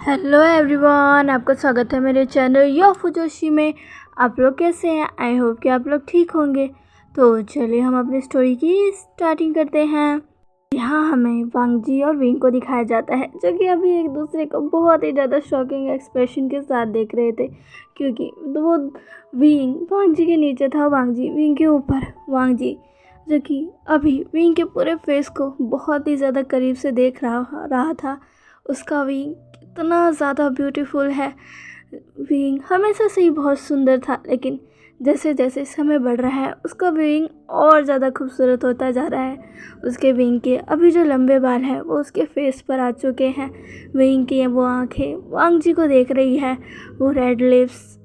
Hello everyone, आपका स्वागत है मेरे चैनल यो फुजोशी में। आप लोग कैसे हैं? आई होप कि आप लोग ठीक होंगे। तो चलिए हम अपनी स्टोरी की स्टार्टिंग करते हैं। यहाँ हमें वांग जी और विंग को दिखाया जाता है, जो कि अभी एक दूसरे को बहुत ही ज़्यादा शॉकिंग एक्सप्रेशन के साथ देख रहे थे, क्योंकि वो विंग वांग जी के नीचे था, वांग जी विंग के ऊपर। वांग जी जो कि अभी विंग के पूरे फेस को बहुत ही ज़्यादा करीब से देख रहा था। उसका विंग कितना ज़्यादा ब्यूटीफुल है। विंग हमेशा से ही बहुत सुंदर था, लेकिन जैसे जैसे समय बढ़ रहा है उसका विंग और ज़्यादा खूबसूरत होता जा रहा है। उसके विंग के अभी जो लंबे बाल हैं वो उसके फेस पर आ चुके हैं। विंग की वो आंखें वांग जी को देख रही है, वो रेड लिप्स।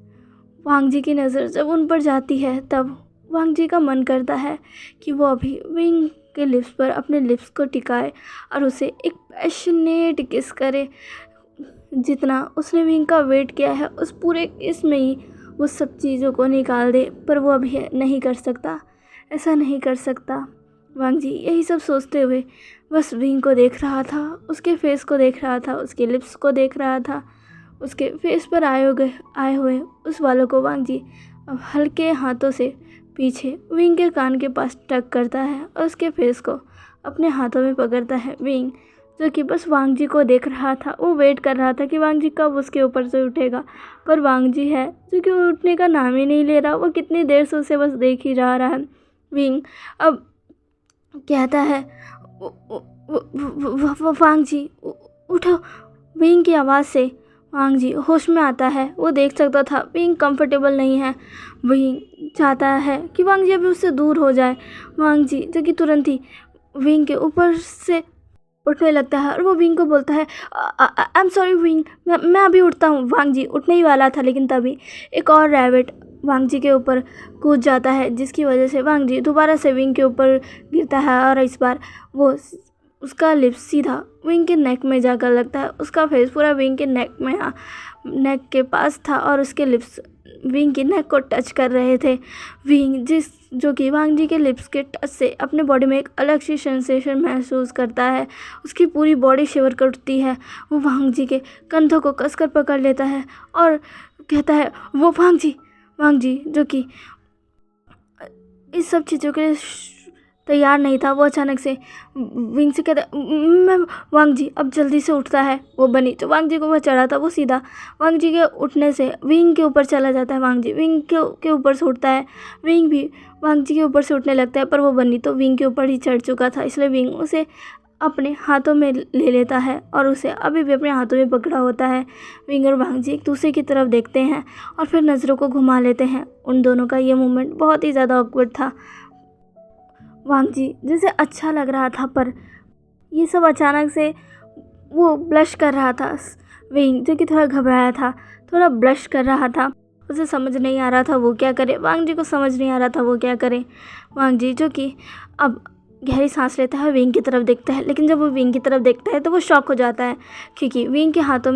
वांग जी की नज़र जब उन पर जाती है तब वांग जी का मन करता है कि वो अभी विंग के लिप्स पर अपने लिप्स को टिकाए और उसे एक पैशनेट किस करे। जितना उसने विंग का वेट किया है उस पूरे किस में ही वो सब चीज़ों को निकाल दे, पर वो अभी नहीं कर सकता, ऐसा नहीं कर सकता। वांग जी यही सब सोचते हुए बस विंग को देख रहा था, उसके फेस को देख रहा था, उसके लिप्स को देख रहा था, उसके फेस पर आए हुए उस वालों को। वांग जी अब हल्के हाथों से पीछे विंग के कान के पास टक करता है और उसके फेस को अपने हाथों में पकड़ता है। विंग जो कि बस वांग जी को देख रहा था, वो वेट कर रहा था कि वांग जी कब उसके ऊपर से उठेगा, पर वांग जी है जो कि वो उठने का नाम ही नहीं ले रहा। वो कितनी देर से उसे बस देख ही जा रहा है। विंग अब कहता है, वांग जी उठो। विंग की आवाज़ से वांग जी होश में आता है। वो देख सकता था विंग कंफर्टेबल नहीं है। विंग चाहता है कि वांग जी अभी उससे दूर हो जाए। वांग जी जो कि तुरंत ही विंग के ऊपर से उठने लगता है और वो विंग को बोलता है, आई एम सॉरी विंग, मैं अभी उठता हूँ। वांग जी उठने ही वाला था, लेकिन तभी एक और रैबिट वांग जी के ऊपर कूद जाता है, जिसकी वजह से वांग जी दोबारा से विंग के ऊपर गिरता है और इस बार वो उसका लिप्स सीधा विंग के नेक में जाकर लगता है। उसका फेस पूरा विंग के नेक के पास था और उसके लिप्स विंग की नेक को टच कर रहे थे। विंग जो कि वांग जी के लिप्स के टच से अपने बॉडी में एक अलग सी सेंसेशन महसूस करता है। उसकी पूरी बॉडी शिवर करती है। वो वांग जी के कंधों को कसकर पकड़ लेता है और कहता है, वो वांग जी जो कि इस सब चीज़ों के लिए तैयार नहीं था, वो अचानक से विंग से कहता है, मैं। वांग जी अब जल्दी से उठता है। वो बनी जो वांग जी को वह चढ़ा था वो सीधा वांग जी के उठने से विंग के ऊपर चला जाता है। वांग जी विंग के ऊपर से उठता है। विंग भी वांग जी के ऊपर से उठने लगता है, पर वो बनी तो विंग के ऊपर ही चढ़ चुका था, इसलिए विंग उसे अपने हाथों में ले लेता है और उसे अभी भी अपने हाथों में पकड़ा होता है। विंग और वांग जी एक दूसरे की तरफ देखते हैं और फिर नज़रों को घुमा लेते हैं। उन दोनों का ये मोमेंट बहुत ही ज़्यादा ऑकवर्ड था। वांग जी जैसे अच्छा लग रहा था, पर ये सब अचानक से वो ब्लश कर रहा था। विंग जो कि थोड़ा घबराया था, थोड़ा ब्लश कर रहा था। उसे समझ नहीं आ रहा था वो क्या करे। वांग जी को समझ नहीं आ रहा था वो क्या करे। वांग जी जो कि अब गहरी सांस लेता है, विंग की तरफ देखता है, लेकिन जब वो विंग की तरफ देखता है तो वो शॉक हो जाता है, क्योंकि विंग के हाथ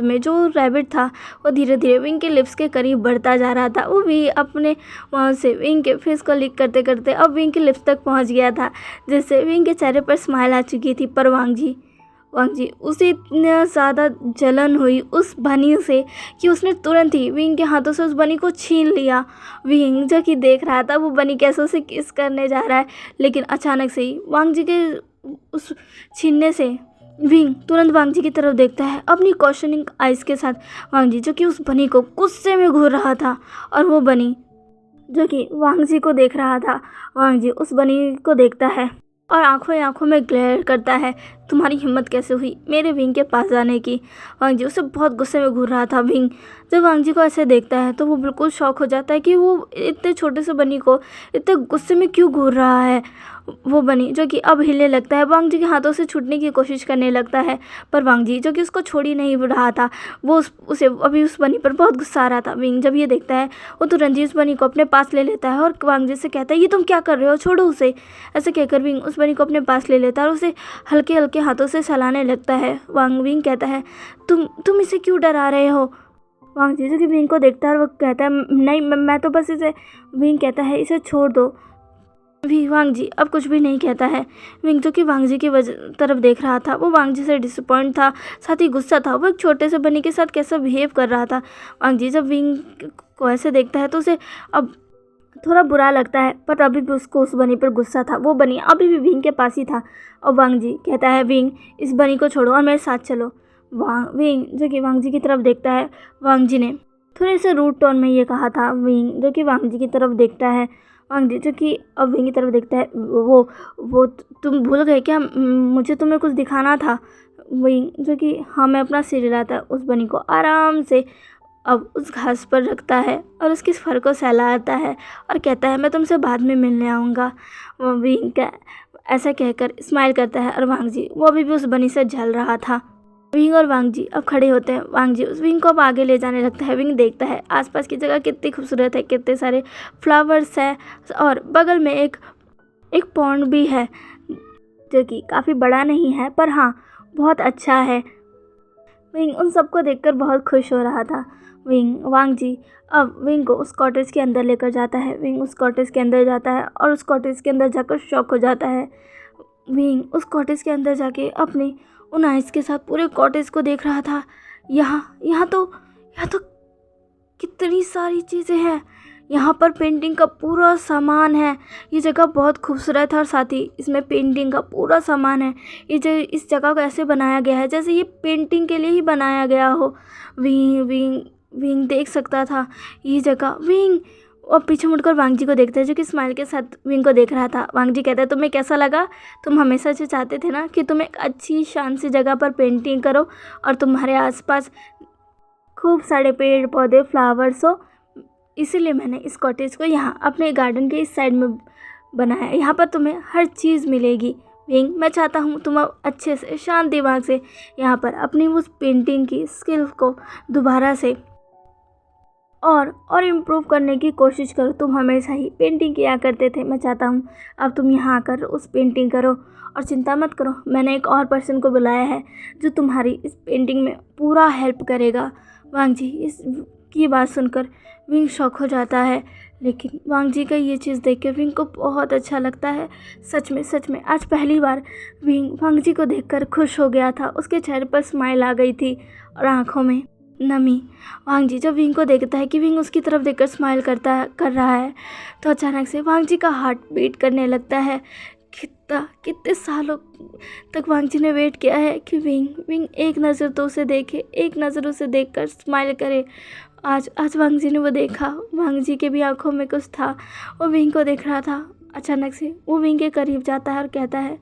में जो रैबिट था वो धीरे धीरे विंग के लिप्स के करीब बढ़ता जा रहा था। वो भी अपने वहाँ से विंग के फेस को लिक करते करते अब विंग के लिप्स तक पहुँच गया था, जिससे विंग के चेहरे पर स्माइल आ चुकी थी। पर वांग जी उसे इतना ज़्यादा जलन हुई उस बनी से कि उसने तुरंत ही विंग के हाथों से उस बनी को छीन लिया। विंग जो कि देख रहा था वो बनी कैसे उसे किस करने जा रहा है, लेकिन अचानक से ही वांग जी के उस छीनने से विंग तुरंत वांग जी की तरफ देखता है अपनी क्वेश्चनिंग आइज के साथ। वांग जी जो कि उस बनी को गुस्से में घूर रहा था और वो बनी जो कि वांग जी को देख रहा था। वांग जी उस बनी को देखता है और आंखों ही आंखों में ग्लेयर करता है, तुम्हारी हिम्मत कैसे हुई मेरे विंग के पास जाने की। वांग जी उसे बहुत गुस्से में घूर रहा था। विंग जब वांग जी को ऐसे देखता है तो वो बिल्कुल शॉक हो जाता है कि वो इतने छोटे से बनी को इतने गुस्से में क्यों घूर रहा है। वो बनी जो कि अब हिलने लगता है, वांग जी के हाथों से छूटने की कोशिश करने लगता है, पर वांग जी जो कि उसको छोड़ ही नहीं रहा था। वो उसे अभी उस बनी पर बहुत गुस्सा आ रहा था। विंग जब ये देखता है वो तुरंत ही उस बनी को अपने पास ले लेता है और वांग जी से कहता है, ये तुम क्या कर रहे हो, छोड़ो उसे। ऐसे कहकर विंग उस बनी को अपने पास ले लेता है और उसे हल्के हल्के हाथों से सहलाने लगता है। विंग कहता है, तुम इसे क्यों डरा रहे हो। वांग जी जो कि विंग को देखता है और वो कहता है, नहीं मैं तो बस इसे। विंग कहता है, इसे छोड़ दो। भी वांग जी अब कुछ भी नहीं कहता है। विंग जो कि वांग जी की वजह तरफ देख रहा था, वो वांग जी से डिसअपॉइंट था, साथ ही गुस्सा था। वो एक छोटे से बनी के साथ कैसा बिहेव कर रहा था। वांग जी जब विंग को ऐसे देखता है तो उसे अब थोड़ा बुरा लगता है, पर अभी भी उसको उस बनी पर गुस्सा था। वो बनी अभी भी विंग के पास ही था और वांग जी कहता है, विंग इस बनी को छोड़ो और मेरे साथ चलो। विंग जो कि वांग जी की तरफ देखता है, वांग जी ने थोड़े से रूड टोन में ये कहा था। विंग जो कि वांग जी की तरफ देखता है, वांग जी जो कि अब विंग की तरफ देखता है, वो तुम भूल गए क्या, मुझे तुम्हें कुछ दिखाना था। विंग जो कि हाँ, मैं अपना सिर हिलाता है, उस बनी को आराम से अब उस घास पर रखता है और उसके फर को सहलाता है और कहता है, मैं तुमसे बाद में मिलने आऊँगा। वो विंग का ऐसा कहकर स्माइल करता है और वांग जी वो अभी भी उस बनी से झल रहा था। विंग और वांग जी अब खड़े होते हैं। वांग जी उस विंग को अब आगे ले जाने लगता है। विंग देखता है आसपास की जगह कितनी खूबसूरत है, कितने सारे फ्लावर्स है और बगल में एक पॉन्ड भी है जो कि काफ़ी बड़ा नहीं है, पर हाँ बहुत अच्छा है। विंग उन सबको देखकर बहुत खुश हो रहा था। वांग जी अब विंग को उस कॉटेज के अंदर लेकर जाता है। विंग उस कॉटेज के अंदर जाता है और उस कॉटेज के अंदर जाकर शॉक हो जाता है। विंग उस कॉटेज के अंदर जाके अपनी उन आइज़ के साथ पूरे कॉटेज को देख रहा था। यहाँ तो कितनी सारी चीज़ें हैं। यहाँ पर पेंटिंग का पूरा सामान है। ये जगह बहुत खूबसूरत है और साथ ही इसमें पेंटिंग का पूरा सामान है। इस जगह को ऐसे बनाया गया है जैसे ये पेंटिंग के लिए ही बनाया गया हो। विंग देख सकता था ये जगह। विंग और पीछे मुड़कर वांग जी को देखता है जो कि स्माइल के साथ विंग को देख रहा था। वांग जी कहता है, तुम्हें कैसा लगा? तुम हमेशा से चाहते थे ना कि तुम एक अच्छी शान सी जगह पर पेंटिंग करो और तुम्हारे आसपास खूब सारे पेड़ पौधे फ्लावर्स हो, इसीलिए मैंने इस कॉटेज को यहाँ अपने गार्डन के इस साइड में बनाया। यहाँ पर तुम्हें हर चीज़ मिलेगी। विंग मैं चाहता हूँ तुम अब अच्छे से शांत दिमाग से यहाँ पर अपनी उस पेंटिंग की स्किल को दोबारा से और इम्प्रूव करने की कोशिश करो। तुम हमेशा ही पेंटिंग किया करते थे, मैं चाहता हूँ अब तुम यहाँ आकर उस पेंटिंग करो और चिंता मत करो, मैंने एक और पर्सन को बुलाया है जो तुम्हारी इस पेंटिंग में पूरा हेल्प करेगा। वांग जी इसकी बात सुनकर विंग शॉक हो जाता है, लेकिन वांग जी का ये चीज़ देख कर विंग को बहुत अच्छा लगता है। सच में आज पहली बार विंग वांग जी को देखकर खुश हो गया था। उसके चेहरे पर स्माइल आ गई थी और आँखों में नमी। वांग जी जब विंग को देखता है कि विंग उसकी तरफ देखकर स्माइल कर रहा है तो अचानक से वांग जी का हार्ट बीट करने लगता है। कितने सालों तक वांग जी ने वेट किया है कि विंग एक नज़र तो उसे देखे, एक नज़र उसे देखकर स्माइल करे। आज वांग जी ने वो देखा। वांग जी के भी आंखों में कुछ था, वो विंग को देख रहा था। अचानक से वो विंग के करीब जाता है और कहता है,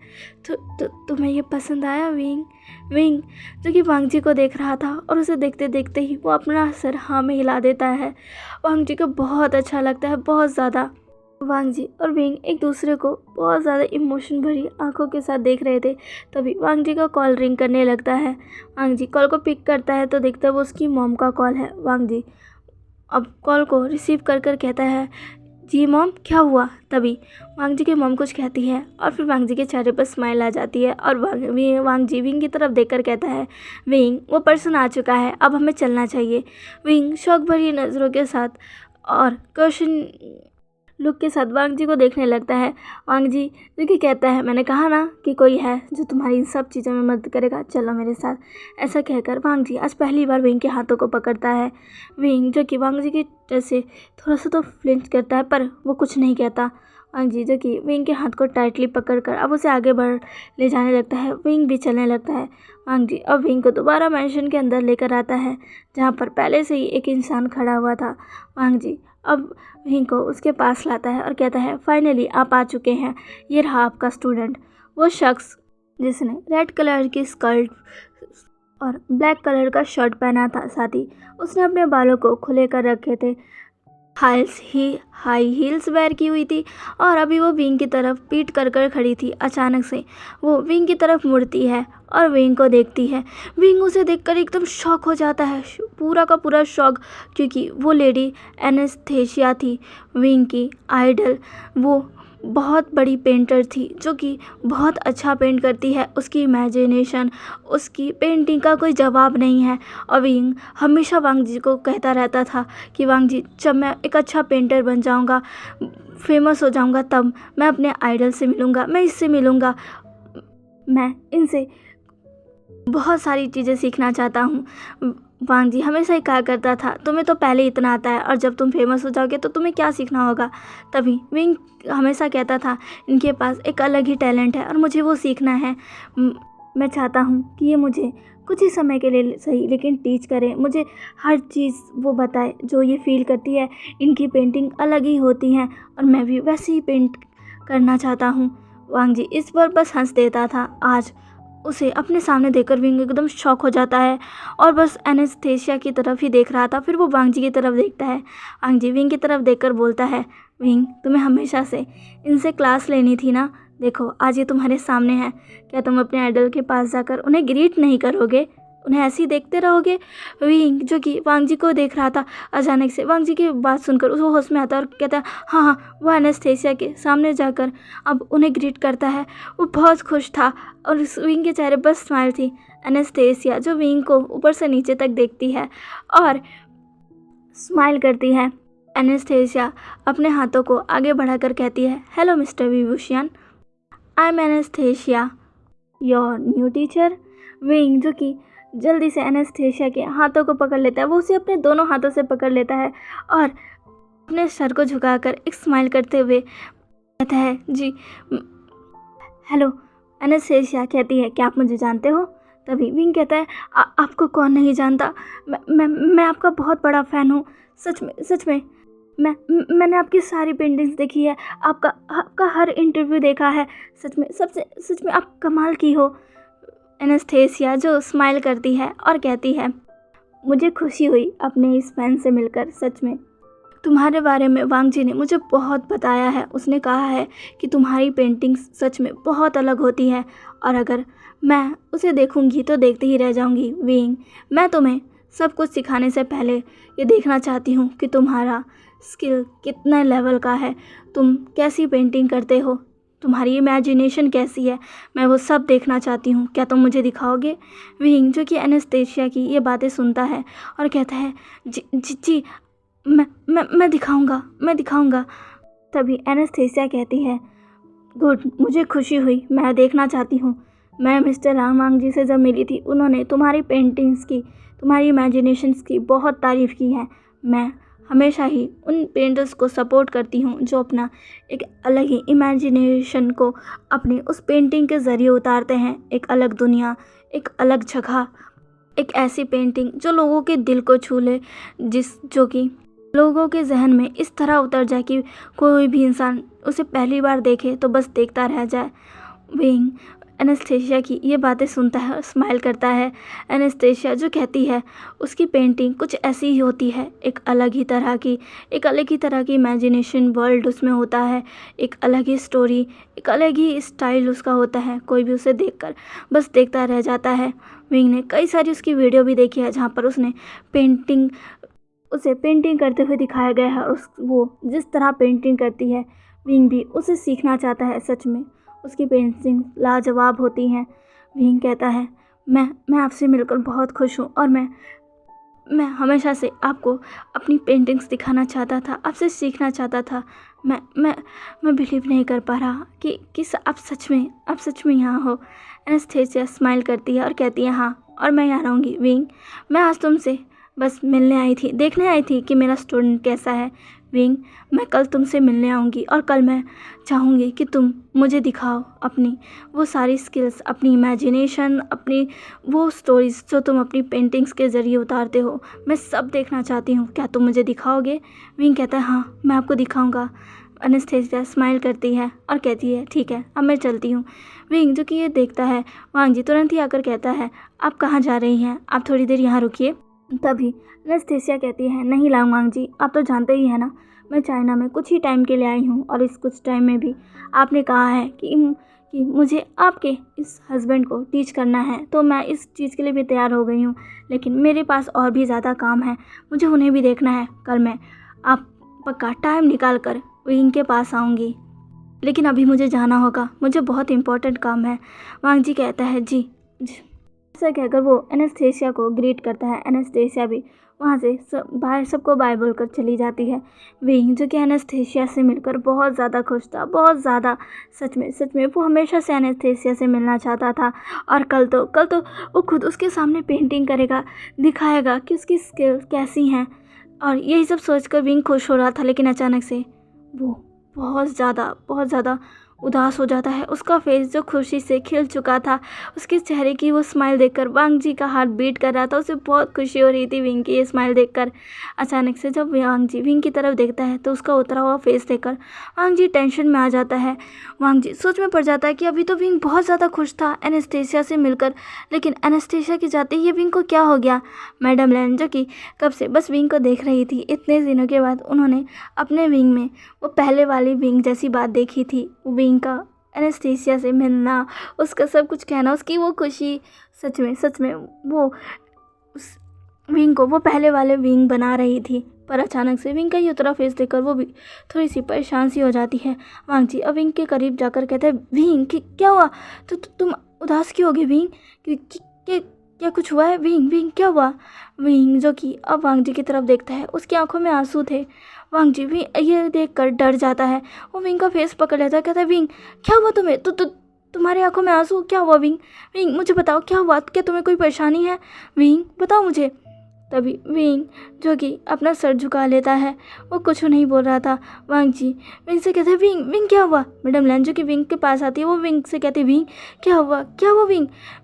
तो तुम्हें ये पसंद आया विंग जो कि वांग जी को देख रहा था और उसे देखते देखते ही वो अपना सर हाँ में हिला देता है। वांग जी को बहुत अच्छा लगता है, बहुत ज़्यादा। वांग जी और विंग एक दूसरे को बहुत ज़्यादा इमोशन भरी आंखों के साथ देख रहे थे। तभी वांग जी का कॉल रिंग करने लगता है। वांग जी कॉल को पिक करता है तो देखता है वो उसकी मॉम का कॉल है। वांग जी अब कॉल को रिसीव कर कहता है, जी मॉम क्या हुआ? तभी वांग जी की मॉम कुछ कहती है और फिर वांग जी के चेहरे पर स्माइल आ जाती है और वांग जी विंग की तरफ देखकर कहता है, विंग वो पर्सन आ चुका है, अब हमें चलना चाहिए। विंग शौक भरी नज़रों के साथ और क्वेश्चन लुक के साथ वांग जी को देखने लगता है। वांग जी जो कि कहता है, मैंने कहा ना कि कोई है जो तुम्हारी इन सब चीज़ों में मदद करेगा, चलो मेरे साथ। ऐसा कहकर वांग जी आज पहली बार विंग के हाथों को पकड़ता है। विंग जो कि वांग जी की जैसे थोड़ा सा तो फ्लिंच करता है पर वो कुछ नहीं कहता। वांग जी जो कि विंग के हाथ को टाइटली पकड़कर अब उसे आगे बढ़ ले जाने लगता है। विंग भी चलने लगता है। वांग जी अब विंग को दोबारा मैंशन के अंदर लेकर आता है जहाँ पर पहले से ही एक इंसान खड़ा हुआ था। वांग जी अब विंग को उसके पास लाता है और कहता है, फाइनली आप आ चुके हैं, ये रहा आपका स्टूडेंट। वो शख्स जिसने रेड कलर की स्कर्ट और ब्लैक कलर का शर्ट पहना था, साथ ही उसने अपने बालों को खुले कर रखे थे, हाई हील्स वेयर की हुई थी और अभी वो विंग की तरफ पीठ कर खड़ी थी। अचानक से वो विंग की तरफ मुड़ती है और विंग को देखती है। विंग उसे देखकर एकदम शॉक हो जाता है, पूरा का पूरा शॉक, क्योंकि वो लेडी एनेस्थेसिया थी, विंग की आइडल। वो बहुत बड़ी पेंटर थी जो कि बहुत अच्छा पेंट करती है। उसकी इमेजिनेशन, उसकी पेंटिंग का कोई जवाब नहीं है। और विंग हमेशा वांग जी को कहता रहता था कि वांग जी जब मैं एक अच्छा पेंटर बन जाऊंगा, फेमस हो जाऊंगा तब मैं अपने आइडल से मिलूंगा, मैं इससे मिलूंगा, मैं इनसे बहुत सारी चीज़ें सीखना चाहता हूँ। वांग जी हमेशा ही कहा करता था तुम्हें तो पहले ही इतना आता है और जब तुम फेमस हो जाओगे तो तुम्हें क्या सीखना होगा। तभी विंग हमेशा कहता था इनके पास एक अलग ही टैलेंट है और मुझे वो सीखना है। मैं चाहता हूँ कि ये मुझे कुछ ही समय के लिए सही लेकिन टीच करे, मुझे हर चीज़ वो बताए जो ये फील करती है। इनकी पेंटिंग अलग ही होती हैं और मैं भी वैसे ही पेंट करना चाहता हूँ। वांग जी इस पर बस हंस देता था। आज उसे अपने सामने देखकर विंग एकदम शॉक हो जाता है और बस एनेस्थेसिया की तरफ ही देख रहा था। फिर वो वांग जी की तरफ देखता है। वांग जी विंग की तरफ देखकर बोलता है विंग तुम्हें हमेशा से इनसे क्लास लेनी थी ना, देखो आज ये तुम्हारे सामने है, क्या तुम अपने आइडल के पास जाकर उन्हें ग्रीट नहीं करोगे, उन्हें ऐसे ही देखते रहोगे। विंग जो कि वांग जी को देख रहा था अचानक से वांग जी की बात सुनकर उसको होश में आता है और कहता है हाँ हाँ। वो एनेस्थेसिया के सामने जाकर अब उन्हें ग्रीट करता है। वो बहुत खुश था और उस विंग के चेहरे पर स्माइल थी। एनेस्थेसिया जो विंग को ऊपर से नीचे तक देखती है और स्माइल करती है। एनेस्थेसिया अपने हाथों को आगे बढ़ाकर कहती है hello mister Vibhushan, I am anaesthesia your new teacher. Wing जो कि जल्दी से एनेस्थेसिया के हाथों को पकड़ लेता है, वो उसे अपने दोनों हाथों से पकड़ लेता है और अपने सर को झुकाकर एक स्माइल करते हुए कहता है जी हेलो। एनेस्थेसिया कहती है क्या आप मुझे जानते हो। तभी विंग कहता है आपको कौन नहीं जानता, मैं आपका बहुत बड़ा फ़ैन हूँ, सच में मैंने आपकी सारी पेंटिंग्स देखी है, आपका हर इंटरव्यू देखा है, सच में आप कमाल की हो। एनेस्थेसिया जो स्माइल करती है और कहती है मुझे खुशी हुई अपने इस फैन से मिलकर, सच में तुम्हारे बारे में वांग जी ने मुझे बहुत बताया है। उसने कहा है कि तुम्हारी पेंटिंग्स सच में बहुत अलग होती है और अगर मैं उसे देखूंगी तो देखते ही रह जाऊंगी। विंग मैं तुम्हें सब कुछ सिखाने से पहले ये देखना चाहती हूँ कि तुम्हारा स्किल कितने लेवल का है, तुम कैसी पेंटिंग करते हो, तुम्हारी इमेजिनेशन कैसी है, मैं वो सब देखना चाहती हूँ, क्या तुम मुझे दिखाओगे। विंग जो कि एनेस्थेसिया की ये बातें सुनता है और कहता है जी मैं दिखाऊंगा। तभी एनेस्थेसिया कहती है गुड, मुझे खुशी हुई, मैं देखना चाहती हूँ। मैं मिस्टर वांग जी से जब मिली थी उन्होंने तुम्हारी पेंटिंग्स की, तुम्हारी इमेजिनेशंस की बहुत तारीफ़ की है। मैं हमेशा ही उन पेंटर्स को सपोर्ट करती हूँ जो अपना एक अलग ही इमेजिनेशन को अपनी उस पेंटिंग के ज़रिए उतारते हैं, एक अलग दुनिया, एक अलग जगह, एक ऐसी पेंटिंग जो लोगों के दिल को छू ले, जो कि लोगों के जहन में इस तरह उतर जाए कि कोई भी इंसान उसे पहली बार देखे तो बस देखता रह जाए। विंग एनेस्थेसिया की ये बातें सुनता है और स्माइल करता है। एनेस्थेसिया जो कहती है उसकी पेंटिंग कुछ ऐसी ही होती है, एक अलग ही तरह की इमेजिनेशन वर्ल्ड उसमें होता है, एक अलग ही स्टोरी, एक अलग ही स्टाइल उसका होता है, कोई भी उसे देखकर बस देखता रह जाता है। विंग ने कई सारी उसकी वीडियो भी देखी है जहाँ पर उसे पेंटिंग करते हुए दिखाया गया है और वो जिस तरह पेंटिंग करती है विंग भी उसे सीखना चाहता है। सच में उसकी पेंटिंग लाजवाब होती हैं। विंग कहता है मैं आपसे मिलकर बहुत खुश हूँ और मैं हमेशा से आपको अपनी पेंटिंग्स दिखाना चाहता था, आपसे सीखना चाहता था। मैं बिलीव नहीं कर पा रहा कि आप सच में यहाँ हो। एनेस्थेसिया स्माइल करती है और कहती है हाँ, और मैं यहाँ रहूँगी। विंग मैं आज तुमसे बस मिलने आई थी, देखने आई थी कि मेरा स्टूडेंट कैसा है। विंग मैं कल तुमसे मिलने आऊँगी और कल मैं चाहूँगी कि तुम मुझे दिखाओ अपनी वो सारी स्किल्स, अपनी इमेजिनेशन, अपनी वो स्टोरीज़ जो तुम अपनी पेंटिंग्स के ज़रिए उतारते हो, मैं सब देखना चाहती हूँ, क्या तुम मुझे दिखाओगे। विंग कहता है हाँ मैं आपको दिखाऊँगा। एनेस्थेसिया स्माइल करती है और कहती है ठीक है अब मैं चलती हूँ। विंग जो कि ये देखता है वांग जी तुरंत ही आकर कहता है आप कहाँ जा रही हैं, आप थोड़ी देर यहाँ रुकिए। तभी एनेस्थेसिया कहती है नहीं वांग जी, आप तो जानते ही हैं ना मैं चाइना में कुछ ही टाइम के लिए आई हूँ और इस कुछ टाइम में भी आपने कहा है कि मुझे आपके इस हस्बैंड को टीच करना है, तो मैं इस चीज़ के लिए भी तैयार हो गई हूँ, लेकिन मेरे पास और भी ज़्यादा काम है, मुझे उन्हें भी देखना है। कल मैं आप पक्का टाइम निकाल कर विंग के पास आऊँगी, लेकिन अभी मुझे जाना होगा, मुझे बहुत इम्पोर्टेंट काम है। वांग जी कहता है जी ऐसा कहकर वो एनेस्थेसिया को ग्रीट करता है। एनेस्थेसिया भी वहाँ से बाहर सबको बाय बोलकर चली जाती है। विंग जो कि एनेस्थेसिया से मिलकर बहुत ज़्यादा खुश था, बहुत ज़्यादा। सच में वो हमेशा से एनेस्थेसिया से मिलना चाहता था। और कल तो वो खुद उसके सामने पेंटिंग करेगा, दिखाएगा कि उसकी स्किल कैसी हैं। और यही सब सोचकर विंग खुश हो रहा था, लेकिन अचानक से वो बहुत ज़्यादा उदास हो जाता है। उसका फेस जो खुशी से खिल चुका था, उसके चेहरे की वो स्माइल देखकर वांग जी का हार्ट बीट कर रहा था। उसे बहुत खुशी हो रही थी विंग की ये स्माइल देखकर। अचानक से जब वांग जी विंग की तरफ देखता है तो उसका उतरा हुआ फेस देखकर वांग जी टेंशन में आ जाता है। वांग जी सोच में पड़ जाता है कि अभी तो विंग बहुत ज़्यादा खुश था एनेस्थेसिया से मिलकर, लेकिन एनेस्थेसिया के जाते ही ये विंग को क्या हो गया। मैडम लैन जो कि कब से बस विंग को देख रही थी, इतने दिनों के बाद उन्होंने अपने विंग में वो पहले वाली विंग जैसी बात देखी थी। विंग का एनेस्थेसिया से मिलना, उसका सब कुछ कहना, उसकी वो खुशी, सच में वो उस विंग को वो पहले वाले विंग बना रही थी। पर अचानक से विंग का ये उतरा फेस देखकर वो भी थोड़ी सी परेशान सी हो जाती है। वांग जी अब विंग के करीब जाकर कहते हैं, विंग क्या हुआ? तो तुम उदास क्यों हो गई विंग? क्या कुछ हुआ है विंग? क्या हुआ? विंग जो कि अब वांग जी की तरफ देखता है, उसकी आंखों में आंसू थे। वांग जी भी ये देखकर डर जाता है। वो विंग का फेस पकड़ लेता है, कहता है, विंग क्या हुआ तुम्हें? तुम्हारी आंखों में आंसू क्या हुआ विंग मुझे बताओ क्या हुआ? क्या तुम्हें कोई परेशानी है विंग? बताओ मुझे। तभी विंग जो कि अपना सर झुका लेता है, वो कुछ नहीं बोल रहा था। वांग जी विंग से कहते हैं, विंग क्या हुआ? मैडम लैन जो कि विंग के पास आती है, वो विंग से कहती है, विंग क्या हुआ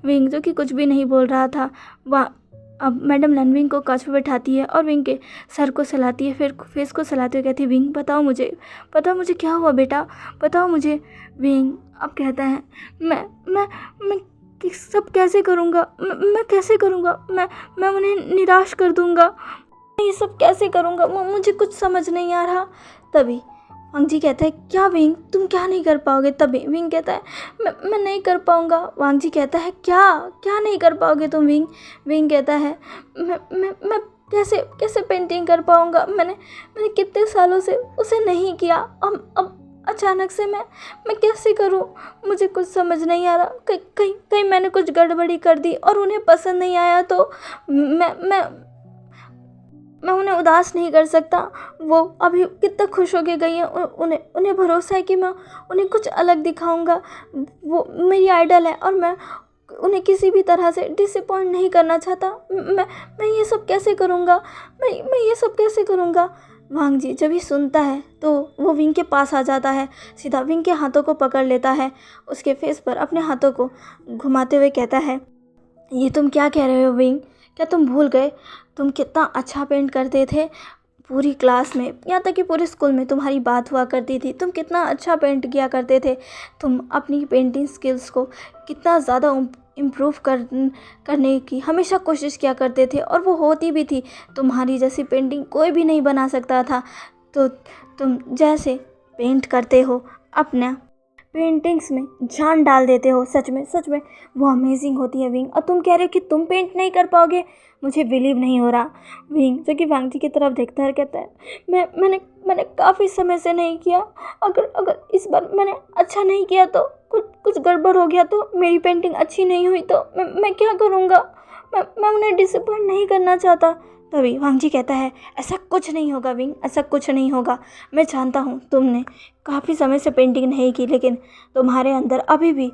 विंग जो कि कुछ भी नहीं बोल रहा था। अब मैडम लैन विंग को कांच पर बैठाती है और विंग के सर को सहलाती है, फिर फेस को सहलाते हुए कहती है, विंग बताओ मुझे क्या हुआ बेटा, बताओ मुझे। विंग अब कहता है, मैं सब कैसे करूँगा? मैं कैसे करूँगा? मैं उन्हें निराश कर दूँगा। मैं ये सब कैसे करूँगा? मुझे कुछ समझ नहीं आ रहा। तभी वांग जी कहता है, क्या विंग तुम क्या नहीं कर पाओगे? तभी विंग कहता है, मैं नहीं कर पाऊँगा। वांग जी कहता है, क्या नहीं कर पाओगे तुम विंग कहता है, मैं कैसे पेंटिंग कर पाऊँगा? मैंने कितने सालों से उसे नहीं किया, अब अचानक से मैं कैसे करूं? मुझे कुछ समझ नहीं आ रहा। कहीं मैंने कुछ गड़बड़ी कर दी और उन्हें पसंद नहीं आया तो मैं उन्हें उदास नहीं कर सकता। वो अभी कितना खुश होके गई हैं, उन्हें भरोसा है कि मैं उन्हें कुछ अलग दिखाऊंगा। वो मेरी आइडल है और मैं उन्हें किसी भी तरह से डिसअपॉइंट नहीं करना चाहता। मैं ये सब कैसे करूँगा? मैं ये सब कैसे करूँगा? वांग जी जब ही सुनता है तो वो विंग के पास आ जाता है, सीधा विंग के हाथों को पकड़ लेता है, उसके फेस पर अपने हाथों को घुमाते हुए कहता है, ये तुम क्या कह रहे हो विंग? क्या तुम भूल गए तुम कितना अच्छा पेंट करते थे? पूरी क्लास में, यहाँ तक कि पूरे स्कूल में तुम्हारी बात हुआ करती थी, तुम कितना अच्छा पेंट किया करते थे। तुम अपनी पेंटिंग स्किल्स को कितना ज़्यादा इम्प्रूव करने की हमेशा कोशिश किया करते थे और वो होती भी थी। तुम्हारी जैसी पेंटिंग कोई भी नहीं बना सकता था। तो तुम जैसे पेंट करते हो, अपना पेंटिंग्स में जान डाल देते हो। सच में वो अमेजिंग होती है विंग। और तुम कह रहे हो कि तुम पेंट नहीं कर पाओगे? मुझे बिलीव नहीं हो रहा। विंग जो कि वांग जी की तरफ देखता है कहता है, मैंने काफ़ी समय से नहीं किया। अगर इस बार मैंने अच्छा नहीं किया तो कुछ गड़बड़ हो गया तो मेरी पेंटिंग अच्छी नहीं हुई तो मैं क्या करूँगा? मैं उन्हें डिसअपॉइंट नहीं करना चाहता। तभी वांग जी कहता है, ऐसा कुछ नहीं होगा विंग, ऐसा कुछ नहीं होगा। मैं जानता हूँ तुमने काफ़ी समय से पेंटिंग नहीं की, लेकिन तुम्हारे अंदर अभी भी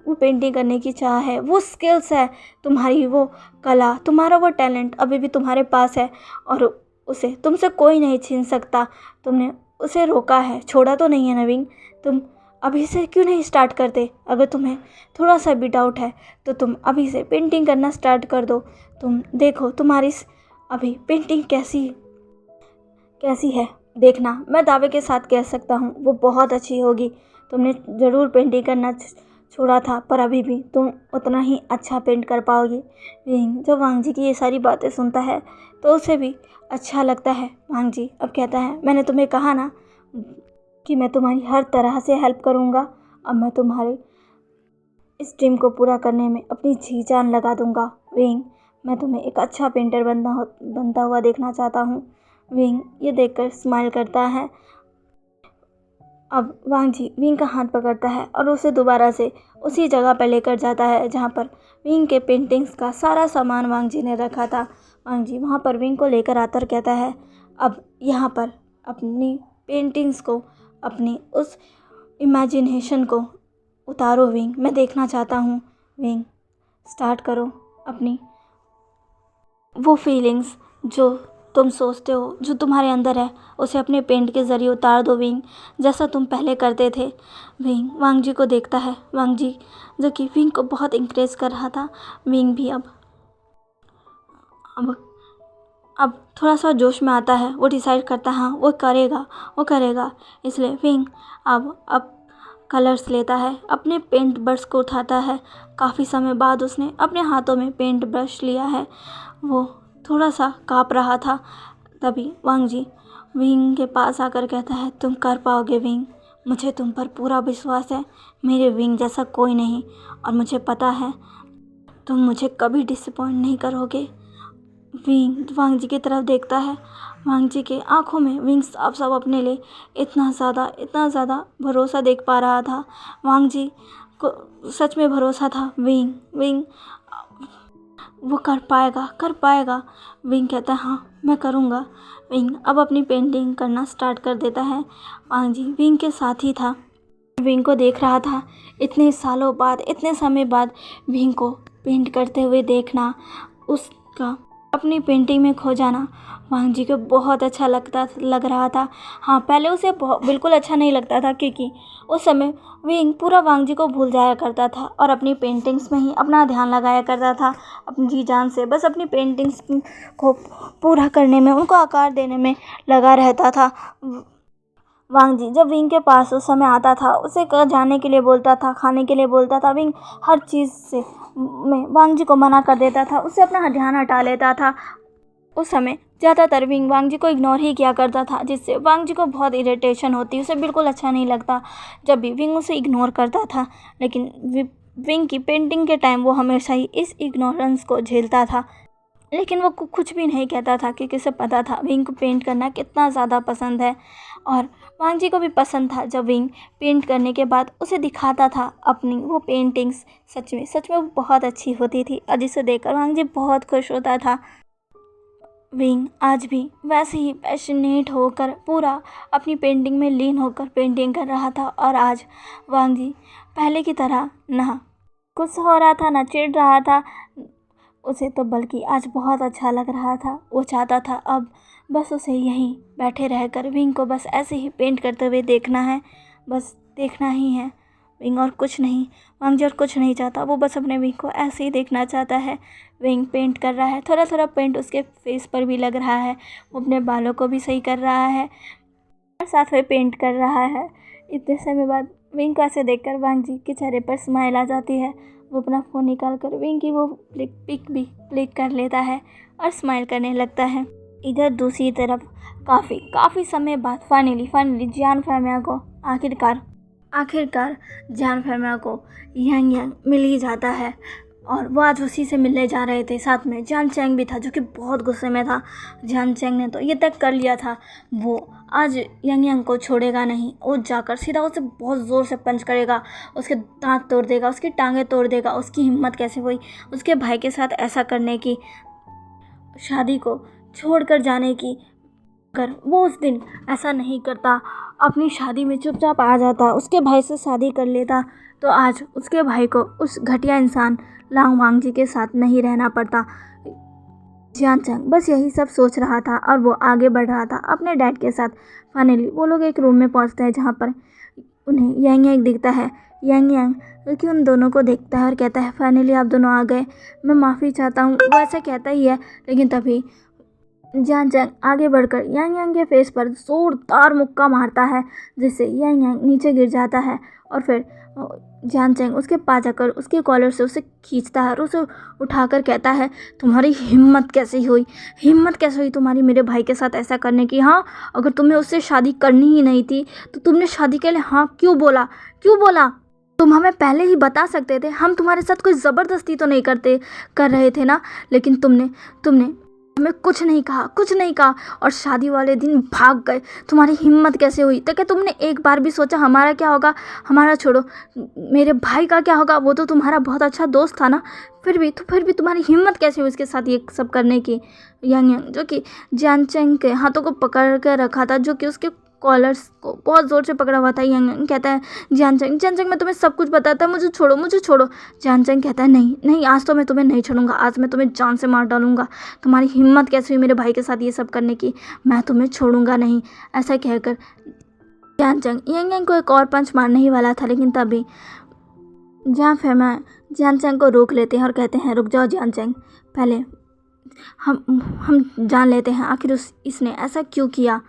वो पेंटिंग करने की चाह है, वो स्किल्स है, तुम्हारी वो कला, तुम्हारा वो टैलेंट अभी भी तुम्हारे पास है और उसे तुमसे कोई नहीं छीन सकता। तुमने उसे रोका है, छोड़ा तो नहीं है ना विंग? तुम अभी से क्यों नहीं स्टार्ट करते? अगर तुम्हें थोड़ा सा भी डाउट है तो तुम अभी से पेंटिंग करना स्टार्ट कर दो। तुम देखो तुम्हारी अभी पेंटिंग कैसी है, देखना। मैं दावे के साथ कह सकता हूँ वो बहुत अच्छी होगी। तुमने ज़रूर पेंटिंग करना छोड़ा था, पर अभी भी तुम उतना ही अच्छा पेंट कर पाओगी। विंग जब वांग जी की ये सारी बातें सुनता है तो उसे भी अच्छा लगता है। वांग जी अब कहता है, मैंने तुम्हें कहा ना कि मैं तुम्हारी हर तरह से हेल्प करूँगा। अब मैं तुम्हारे इस ड्रीम को पूरा करने में अपनी जी जान लगा दूँगा। विंग मैं तुम्हें एक अच्छा पेंटर बनता हुआ देखना चाहता हूँ। विंग ये देखकर स्माइल करता है अब वांग जी विंग का हाथ पकड़ता है और उसे दोबारा से उसी जगह पर लेकर जाता है जहाँ पर विंग के पेंटिंग्स का सारा सामान वांग जी ने रखा था। वांग जी वहाँ पर विंग को लेकर आता और कहता है, अब यहाँ पर अपनी पेंटिंग्स को, अपनी उस इमेजिनेशन को उतारो विंग, मैं देखना चाहता हूँ। विंग, स्टार्ट करो अपनी वो फीलिंग्स जो तुम सोचते हो, जो तुम्हारे अंदर है, उसे अपने पेंट के ज़रिए उतार दो विंग, जैसा तुम पहले करते थे। विंग वांग जी को देखता है। वांग जी जो कि विंग को बहुत इंकरेज कर रहा था, विंग भी अब थोड़ा सा जोश में आता है। वो डिसाइड करता है हाँ वो करेगा। इसलिए विंग अब कलर्स लेता है, अपने पेंट ब्रश को उठाता है। काफ़ी समय बाद उसने अपने हाथों में पेंट ब्रश लिया है। वो थोड़ा सा काँप रहा था। तभी वांग जी विंग के पास आकर कहता है, तुम कर पाओगे विंग, मुझे तुम पर पूरा विश्वास है। मेरे विंग जैसा कोई नहीं और मुझे पता है तुम मुझे कभी डिसअपॉइंट नहीं करोगे। विंग वांग जी की तरफ देखता है। वांग जी के आंखों में विंग साफ साफ अपने लिए इतना ज़्यादा भरोसा देख पा रहा था। वांग जी को सच में भरोसा था। विंग वो कर पाएगा। विंग कहता है हाँ मैं करूँगा। विंग अब अपनी पेंटिंग करना स्टार्ट कर देता है। वांग जी विंग के साथ ही था, विंग को देख रहा था। इतने सालों बाद, इतने समय बाद विंग को पेंट करते हुए देखना, उसका अपनी पेंटिंग में खो जाना वांग जी को बहुत अच्छा लग रहा था। हाँ, पहले उसे बिल्कुल अच्छा नहीं लगता था, क्योंकि उस समय विंग पूरा वांग जी को भूल जाया करता था और अपनी पेंटिंग्स में ही अपना ध्यान लगाया करता था, अपनी जी जान से बस अपनी पेंटिंग्स को पूरा करने में, उनको आकार देने में लगा रहता था। वांग जी जब विंग के पास उस समय आता था, उसे जाने के लिए बोलता था, खाने के लिए बोलता था, विंग हर चीज़ से में वांग जी को मना कर देता था, उससे अपना ध्यान हटा लेता था। उस समय ज़्यादातर विंग वांग जी को इग्नोर ही किया करता था, जिससे वांग जी को बहुत इरिटेशन होती, उसे बिल्कुल अच्छा नहीं लगता जब भी विंग उसे इग्नोर करता था। लेकिन विंग की पेंटिंग के टाइम वो हमेशा ही इस इग्नोरेंस को झेलता था, लेकिन वो कुछ भी नहीं कहता था, क्योंकि उसे पता था विंग को पेंट करना कितना ज़्यादा पसंद है। और वांग जी को भी पसंद था जब विंग पेंट करने के बाद उसे दिखाता था अपनी वो पेंटिंग्स। सच में वो बहुत अच्छी होती थी और जिसे देखकर वांग जी बहुत खुश होता था। विंग आज भी वैसे ही पैशनेट होकर पूरा अपनी पेंटिंग में लीन होकर पेंटिंग कर रहा था। और आज वांग जी पहले की तरह ना गुस्सा हो रहा था, ना चिढ़ रहा था, उसे तो बल्कि आज बहुत अच्छा लग रहा था। वो चाहता था अब बस उसे यहीं बैठे रहकर विंग को बस ऐसे ही पेंट करते हुए देखना है, बस देखना ही है विंग, और कुछ नहीं। वांग जी और कुछ नहीं चाहता, वो बस अपने विंग को ऐसे ही देखना चाहता है। विंग पेंट कर रहा है, थोड़ा थोड़ा पेंट उसके फेस पर भी लग रहा है, वो अपने बालों को भी सही कर रहा है और साथ में पेंट कर रहा है। इतने समय बाद विंग को ऐसे देखकर वांग जी के चेहरे पर स्माइल आ जाती है। वो अपना फ़ोन निकाल कर विंग की वो पिक भी क्लिक कर लेता है और स्माइल करने लगता है। इधर दूसरी तरफ काफ़ी समय बाद फाइनली जियान फैमिया को आखिरकार जियान फैमिया को यांग मिल ही जाता है। और वो आज उसी से मिलने जा रहे थे, साथ में जियान चैंग भी था, जो कि बहुत गुस्से में था। जियान चैंग ने तो ये तय कर लिया था वो आज यांग को छोड़ेगा नहीं, वो जाकर सीधा उसे बहुत ज़ोर से पंच करेगा, उसके दांत तोड़ देगा, उसकी टांगें तोड़ देगा। उसकी हिम्मत कैसे हुई उसके भाई के साथ ऐसा करने की, शादी को छोड़कर जाने की। अगर वो उस दिन ऐसा नहीं करता, अपनी शादी में चुपचाप आ जाता, उसके भाई से शादी कर लेता, तो आज उसके भाई को उस घटिया इंसान लांग वांग जी के साथ नहीं रहना पड़ता। जियान चैंग बस यही सब सोच रहा था और वो आगे बढ़ रहा था अपने डैड के साथ। फाइनली वो लोग एक रूम में पहुंचते हैं जहाँ पर उन्हें यांग दिखता है। यांग क्योंकि उन दोनों को देखता है और कहता है, फाइनली आप दोनों आ गए, मैं माफ़ी चाहता हूँ। वो ऐसा कहता ही है, लेकिन तभी जियान चैंग आगे बढ़कर यांग के फेस पर जोरदार मुक्का मारता है, जिससे यांग नीचे गिर जाता है। और फिर जियान चैंग उसके पास जाकर उसके कॉलर से उसे खींचता है और उसे उठाकर कहता है, तुम्हारी हिम्मत कैसे हुई तुम्हारी मेरे भाई के साथ ऐसा करने की? हाँ, अगर तुम्हें उससे शादी करनी ही नहीं थी तो तुमने शादी के लिए हाँ क्यों बोला? तुम हमें पहले ही बता सकते थे, हम तुम्हारे साथ कोई ज़बरदस्ती तो नहीं कर रहे थे ना। लेकिन तुमने हमें कुछ नहीं कहा, कुछ नहीं कहा, और शादी वाले दिन भाग गए। तुम्हारी हिम्मत कैसे हुई? तो क्या तुमने एक बार भी सोचा हमारा क्या होगा? हमारा छोड़ो, मेरे भाई का क्या होगा? वो तो तुम्हारा बहुत अच्छा दोस्त था ना। फिर भी तुम्हारी हिम्मत कैसे हुई उसके साथ ये सब करने की? यांग यांग जो कि जियान चैंग के हाथों को पकड़ कर रखा था, जो कि उसके कॉलर्स को बहुत ज़ोर से पकड़ा हुआ था। यांग यांग कहता है, जियान चैंग मैं तुम्हें सब कुछ बताता है, मुझे छोड़ो, मुझे छोड़ो। जियान चैंग कहता है, नहीं नहीं, आज तो मैं तुम्हें नहीं छोड़ूंगा, आज मैं तुम्हें जान से मार डालूंगा। तुम्हारी हिम्मत कैसे हुई मेरे भाई के साथ ये सब करने की? मैं तुम्हें छोड़ूंगा नहीं। ऐसा कहकर जियान चैंग यांग यांग को एक और पंच मारने ही वाला था, लेकिन तभी जहाँ फेमा जियान चैंग को रोक लेते हैं और कहते हैं, रुक जाओ जियान चैंग, पहले हम जान लेते हैं आखिर इसने ऐसा क्यों किया।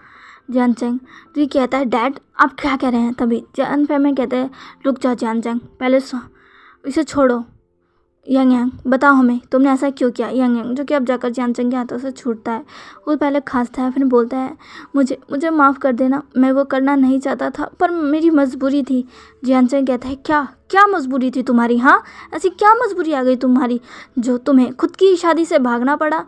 जियान चैंग जी कहता है, डैड आप क्या कह रहे हैं? तभी जियान फेमा कहते हैं, रुक जाओ जियान चैंग, पहले इसे छोड़ो। यांग यांग बताओ हमें, तुमने ऐसा क्यों किया? यांग यांग जो कि अब जाकर जियान चैंग के हाथों से छूटता है, वो पहले खांसता है, फिर बोलता है, मुझे माफ़ कर देना, मैं वो करना नहीं चाहता था, पर मेरी मजबूरी थी। जियान चैंग कहता है, क्या मजबूरी थी तुम्हारी? हाँ, ऐसी क्या मजबूरी आ गई तुम्हारी जो तुम्हें खुद की शादी से भागना पड़ा?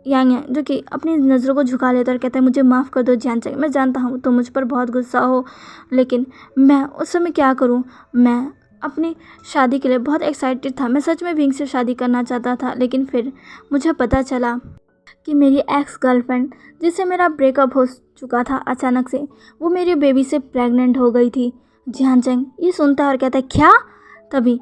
यांग यांग जो कि अपनी नज़रों को झुका लेता और कहता है, मुझे माफ़ कर दो जियान चैंग, मैं जानता हूँ तुम मुझ पर बहुत गुस्सा हो, लेकिन मैं उस समय क्या करूँ? मैं अपनी शादी के लिए बहुत एक्साइटेड था, मैं सच में विंग से शादी करना चाहता था, लेकिन फिर मुझे पता चला कि मेरी एक्स गर्लफ्रेंड जिससे मेरा ब्रेकअप हो चुका था, अचानक से वो मेरी बेबी से प्रेग्नेंट हो गई थी। जियान चैंग ये सुनता है और कहता है, क्या? तभी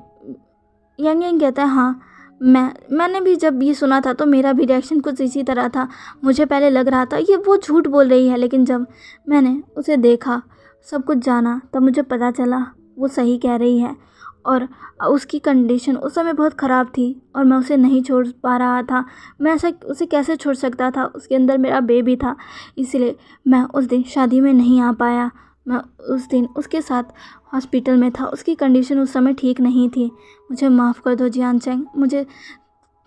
यांग यांग कहता है, हाँ, मैंने भी जब ये सुना था तो मेरा भी रिएक्शन कुछ इसी तरह था। मुझे पहले लग रहा था ये वो झूठ बोल रही है, लेकिन जब मैंने उसे देखा, सब कुछ जाना, तब मुझे पता चला वो सही कह रही है। और उसकी कंडीशन उस समय बहुत ख़राब थी और मैं उसे नहीं छोड़ पा रहा था। मैं ऐसा उसे कैसे छोड़ सकता था? उसके अंदर मेरा बेबी था, इसलिए मैं उस दिन शादी में नहीं आ पाया। मैं उस दिन उसके साथ हॉस्पिटल में था, उसकी कंडीशन उस समय ठीक नहीं थी। मुझे माफ़ कर दो जियान चैंग,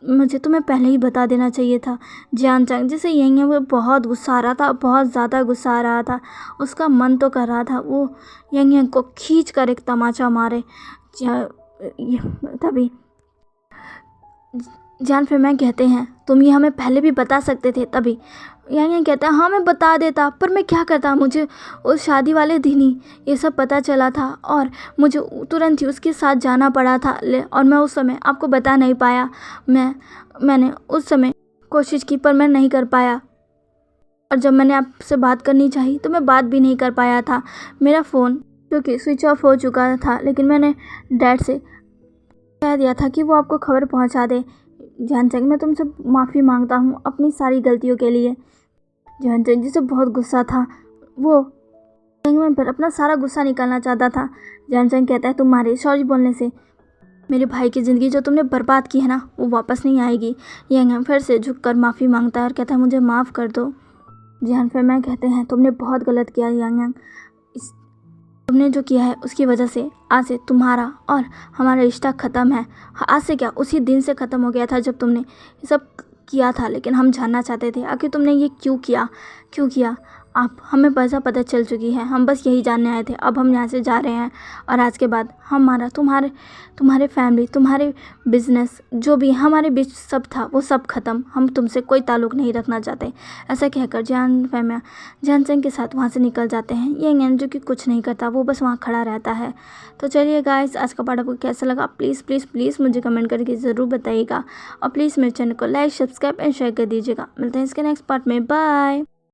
मुझे तुम्हें पहले ही बता देना चाहिए था। जियान चैंग जिसे यहीं वो बहुत गुस्सा आ रहा था, बहुत ज़्यादा गुस्सा आ रहा था। उसका मन तो कर रहा था वो यहीं को खींच कर एक तमाचा मारे। तभी जियान फेमा कहते हैं, तुम ये हमें पहले भी बता सकते थे। तभी यांग कहता है, हाँ मैं बता देता, पर मैं क्या करता, मुझे उस शादी वाले दिन ही ये सब पता चला था और मुझे तुरंत ही उसके साथ जाना पड़ा था, और मैं उस समय आपको बता नहीं पाया। मैंने उस समय कोशिश की पर मैं नहीं कर पाया, और जब मैंने आपसे बात करनी चाहिए तो मैं बात भी नहीं कर पाया था। मेरा फ़ोन जो कि स्विच ऑफ हो चुका था, लेकिन मैंने डैड से कह दिया था कि वो आपको खबर पहुंचा दे। जियान चैंग मैं तुमसे माफ़ी मांगता हूँ अपनी सारी गलतियों के लिए। जियान चैंग जिसे बहुत गुस्सा था, वो मैं पर अपना सारा गुस्सा निकालना चाहता था। जियान चैंग कहता है, तुम्हारे सॉरी बोलने से मेरे भाई की ज़िंदगी जो तुमने बर्बाद की है ना, वो वापस नहीं आएगी। यांग फिर से झुककर माफ़ी मांगता है और कहता है, मुझे माफ़ कर दो। जियान फेमा कहते हैं, तुमने बहुत गलत किया यांग, तुमने जो किया है उसकी वजह से आज से तुम्हारा और हमारा रिश्ता ख़त्म है। आज से क्या, उसी दिन से ख़त्म हो गया था जब तुमने ये सब किया था, लेकिन हम जानना चाहते थे आखिर तुमने ये क्यों किया। आप हमें पता चल चुकी है, हम बस यही जानने आए थे। अब हम यहाँ से जा रहे हैं और आज के बाद हमारा तुम्हारे फैमिली, तुम्हारे बिजनेस, जो भी हमारे बीच सब था वो सब ख़त्म। हम तुमसे कोई ताल्लुक़ नहीं रखना चाहते। ऐसा कहकर जियान चैंग के साथ वहाँ से निकल जाते हैं। ये जो कि कुछ नहीं करता, वो बस वहाँ खड़ा रहता है। तो चलिए गाइस, आज का पार्ट आपको कैसा लगा प्लीज़ मुझे कमेंट करके ज़रूर बताइएगा, और प्लीज़ मेरे चैनल को लाइक, सब्सक्राइब एंड शेयर कर दीजिएगा। मिलते हैं इसके नेक्स्ट पार्ट में, बाय।